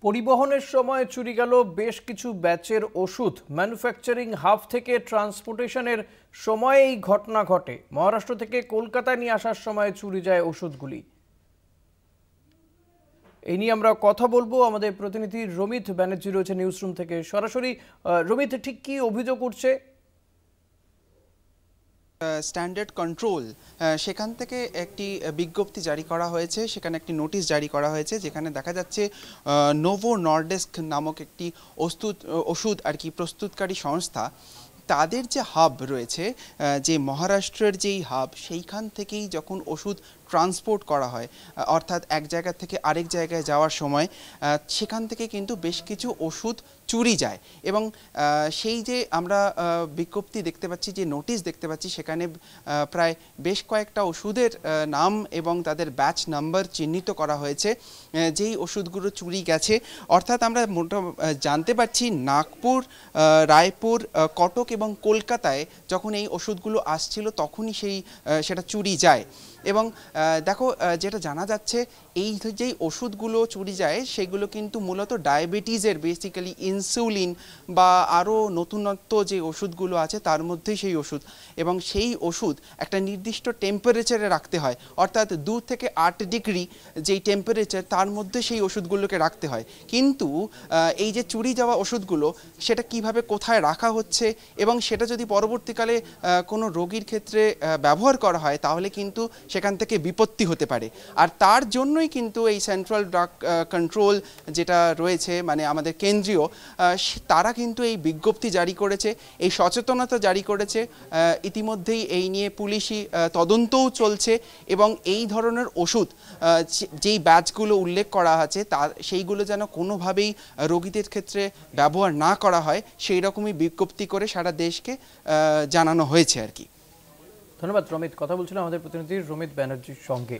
পরিবহনের সময় চুরি গেল বেশ কিছু ব্যাচের ওষুধ। ম্যানুফ্যাকচারিং হাব থেকে ট্রান্সপোর্টেশনের সময় এই ঘটনা ঘটে। মহারাষ্ট্র থেকে কলকাতায় নিয়ে আসার সময় চুরি যায় ওষুধগুলি। এই নিয়ে আমরা কথা বলবো, আমাদের প্রতিনিধি রমিত ব্যানার্জি রয়েছে নিউজ রুম থেকে সরাসরি। রমিত, ঠিক কি অভিযোগ উঠছে? স্ট্যান্ডার্ড কন্ট্রোল সেখান থেকে একটি বিজ্ঞপ্তি জারি করা হয়েছে, সেখানে একটি নোটিশ জারি করা হয়েছে, যেখানে দেখা যাচ্ছে নোভো নর্ডিস্ক নামক একটি ওষুধ আর কি প্রস্তুতকারী সংস্থা, তাদের যে হাব রয়েছে, যে মহারাষ্ট্রের যেই হাব, সেইখান থেকেই যখন ওষুধ ট্রান্সপোর্ট করা হয়, অর্থাৎ এক জায়গা থেকে আরেক জায়গায় যাওয়ার সময় সেখান থেকে কিন্তু বেশ কিছু ওষুধ চুরি যায়। এবং সেই যে আমরা বিজ্ঞপ্তি দেখতে পাচ্ছি, যে নোটিশ দেখতে পাচ্ছি, সেখানে প্রায় বেশ কয়েকটা ওষুধের নাম এবং তাদের ব্যাচ নাম্বার চিহ্নিত করা হয়েছে, যেই ওষুধগুলো চুরি গেছে। অর্থাৎ আমরা জানতে পারছি নাগপুর, রায়পুর, কটক এবং কলকাতায় যখন এই ওষুধগুলো আসছিল তখনই সেটা চুরি যায়। এবং দেখো, যেটা জানা যাচ্ছে, এই যেই ওষুধগুলো চুরি যায় সেগুলো কিন্তু মূলত ডায়াবেটিসের, বেসিক্যালি ইনসুলিন বা আরও নতুনত্ব যে ওষুধগুলো আছে তার মধ্যেই সেই ওষুধ। এবং সেই ওষুধ একটা নির্দিষ্ট টেম্পারেচারে রাখতে হয়, অর্থাৎ 2 থেকে 8 ডিগ্রি যেই টেম্পারেচার, তার মধ্যে সেই ওষুধগুলোকে রাখতে হয়। কিন্তু এই যে চুরি যাওয়া ওষুধগুলো, সেটা কিভাবে কোথায় রাখা হচ্ছে এবং সেটা যদি পরবর্তীকালে কোনো রোগীর ক্ষেত্রে ব্যবহার করা হয়, তাহলে কিন্তু সেখান থেকে বিপত্তি হতে পারে। আর তার জন্যই কিন্তু এই সেন্ট্রাল ড্রাগ কন্ট্রোল যেটা রয়েছে, মানে আমাদের কেন্দ্রীয়, তারা কিন্তু এই বিজ্ঞপ্তি জারি করেছে, এই সচেতনতা জারি করেছে। ইতিমধ্যেই এই নিয়ে পুলিশি তদন্তও চলছে এবং এই ধরনের ওষুধ যেই ব্যাচগুলো উল্লেখ করা আছে সেইগুলো যেন কোনোভাবেই রোগীদের ক্ষেত্রে ব্যবহার না করা হয়, সেই রকমই বিজ্ঞপ্তি করে সারা দেশকে জানানো হয়েছে আর কি। ধন্যবাদ রমিত। কথা বলছিলাম আমাদের প্রতিনিধি রমিত ব্যানার্জির সঙ্গে।